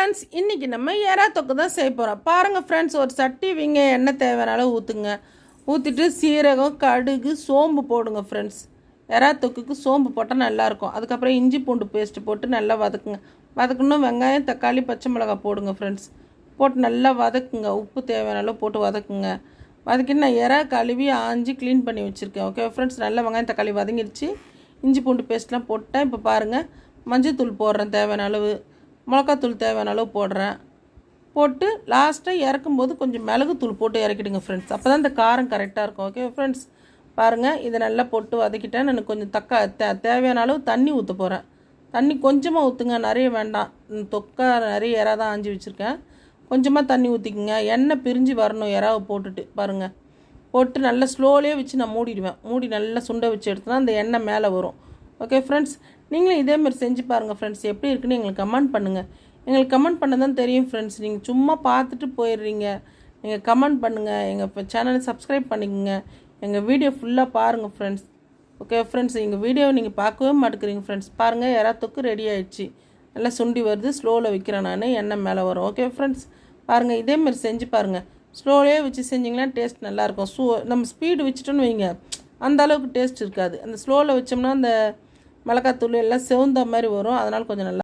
Friends, இன்றைக்கி நம்ம எறா தொக்கு தான் செய்ய போகிறோம். பாருங்கள் ஃப்ரெண்ட்ஸ், ஒரு சட்டி வைங்க, எண்ணெய் தேவையானாலும் ஊற்றுங்க. ஊற்றிட்டு சீரகம், கடுகு, சோம்பு போடுங்க ஃப்ரெண்ட்ஸ். எறா தொக்குக்கு சோம்பு போட்டால் நல்லாயிருக்கும். அதுக்கப்புறம் இஞ்சி பூண்டு பேஸ்ட்டு போட்டு நல்லா வதக்குங்க. வதக்கணும். வெங்காயம், தக்காளி, பச்சை மிளகாய் போடுங்க ஃப்ரெண்ட்ஸ். போட்டு நல்லா வதக்குங்க. உப்பு தேவையானாலும் போட்டு வதக்குங்க. வதக்கிட்டு நான் எறா கழுவி ஆஞ்சி க்ளீன் பண்ணி வச்சுருக்கேன். ஓகே ஃப்ரெண்ட்ஸ், நல்லா வெங்காயம் தக்காளி வதங்கிடுச்சு. இஞ்சி பூண்டு பேஸ்ட்லாம் போட்டேன். இப்போ பாருங்கள், மஞ்சள் தூள் போடுறேன் தேவையான அளவு, மிளகாத்தூள் தேவையான அளவு போடுறேன். போட்டு லாஸ்ட்டாக இறக்கும்போது கொஞ்சம் மிளகுத்தூள் போட்டு இறக்கிடுங்க ஃப்ரெண்ட்ஸ். அப்போ தான் இந்த காரம் கரெக்டாக இருக்கும். ஓகே ஃப்ரெண்ட்ஸ், பாருங்கள், இதை நல்லா போட்டு வதக்கிட்டேன். நான் கொஞ்சம் தேவையான அளவு தண்ணி ஊற்ற போகிறேன். தண்ணி கொஞ்சமாக ஊற்றுங்க, நிறைய வேண்டாம். தொக்கா நிறைய இறா தான் ஆஞ்சி வச்சுருக்கேன். கொஞ்சமாக தண்ணி ஊற்றிக்குங்க. எண்ணெய் பிரிஞ்சு வரணும் இறாவை போட்டுட்டு. பாருங்கள், போட்டு நல்லா ஸ்லோலியே வச்சு நான் மூடிடுவேன். மூடி நல்லா சுண்டை வச்சு எடுத்தோன்னா அந்த எண்ணெய் மேலே வரும். ஓகே ஃப்ரெண்ட்ஸ், நீங்களும் இதேமாதிரி செஞ்சு பாருங்கள் ஃப்ரெண்ட்ஸ். எப்படி இருக்குன்னு எங்களுக்கு கமெண்ட் பண்ணுங்கள். எங்களுக்கு கமெண்ட் பண்ண தான் தெரியும் ஃப்ரெண்ட்ஸ். நீங்கள் சும்மா பார்த்துட்டு போயிடுறீங்க. நீங்கள் கமெண்ட் பண்ணுங்கள். எங்கள் சேனலை சப்ஸ்கிரைப் பண்ணிக்கோங்க. எங்கள் வீடியோ ஃபுல்லாக பாருங்கள் ஃப்ரெண்ட்ஸ். ஓகே ஃப்ரெண்ட்ஸ், எங்கள் வீடியோவை நீங்கள் பார்க்கவே மாட்டேங்கிறீங்க ஃப்ரெண்ட்ஸ். பாருங்கள், எறா தொக்கு ரெடி ஆகிடுச்சு. நல்லா சுண்டி வருது. ஸ்லோவில் வைக்கிறேன் நான், எண்ணெய் மேலே வரும். ஓகே ஃப்ரெண்ட்ஸ், பாருங்கள், இதேமாதிரி செஞ்சு பாருங்கள். ஸ்லோவிலே வச்சு செஞ்சிங்கன்னா டேஸ்ட் நல்லாயிருக்கும். நம்ம ஸ்பீடு வச்சுட்டோன்னு வைங்க, அந்த அளவுக்கு டேஸ்ட் இருக்காது. அந்த ஸ்லோவில் வச்சோம்னா அந்த மிளகாத்தூள் எல்லாம் செவந்த மாதிரி வரும். அதனால் கொஞ்சம் நல்லா